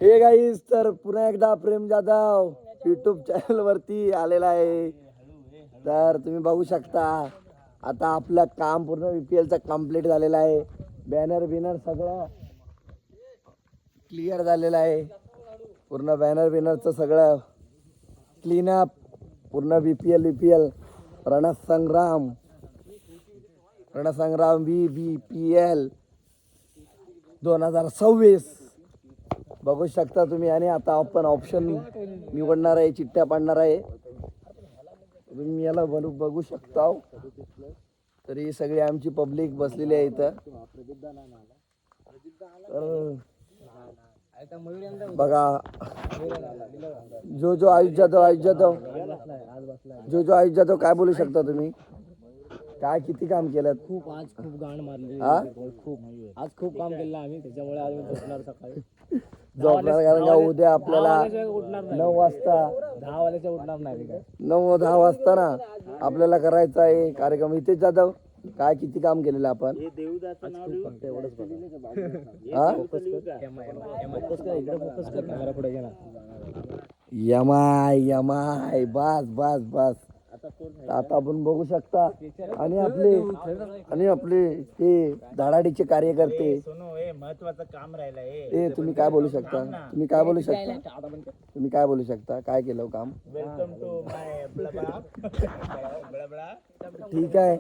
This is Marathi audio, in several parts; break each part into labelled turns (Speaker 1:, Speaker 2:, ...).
Speaker 1: हे गाईस, तर पुन्हा एकदा प्रेम जाधव युट्यूब चॅनल वरती आलेला आहे. तर तुम्ही बघू शकता आता आपलं काम पूर्ण VPL कम्प्लीट झालेलं आहे. बॅनर बिनर सगळं क्लिअर झालेलं आहे. पूर्ण बॅनर बिनरचं सगळं क्लीनअप, पूर्ण VPL रणसंग्राम VBPL 2026 बघू शकता तुम्ही. आणि आता आपण ऑप्शन निवडणार आहे, चिठ्ठ्या पाडणार आहे. तुम्ही याला बघू शकता. तर ही सगळी आमची पब्लिक बसलेली आहे इथं. तर बघा, जो आयुष जाधव काय बोलू शकता तुम्ही? काय किती काम केलं?
Speaker 2: खूप गाण मारली.
Speaker 1: हा?
Speaker 2: खूप काम केलं आम्ही, त्याच्यामुळे आज झोपणार सकाळी.
Speaker 1: झोपणार कारण का उद्या आपल्याला
Speaker 2: उठणार नाही
Speaker 1: 9 वाजता
Speaker 2: 10 वाजेच्या उठणार नाही काय.
Speaker 1: 9-10 वाजता ना आपल्याला करायचा आहे कार्यक्रम. इथे जाधव काय किती काम केलेलं आपण?
Speaker 2: फक्त एवढंच
Speaker 1: हा? यमाय बस आता आपण बघू शकता. आणि आपले ते धडाडीचे कार्यकर्ते.
Speaker 3: महत्वाचं काम राहिलंय.
Speaker 1: ए तुम्ही काय बोलू शकता? तुम्ही काय बोलू शकता? काय केलं काम?
Speaker 3: वेलकम टू माय ब्लबडा.
Speaker 1: ठीक आहे,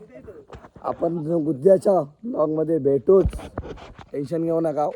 Speaker 1: आपण उद्याच्या ब्लॉग मध्ये भेटूच. टेन्शन घेऊ नका.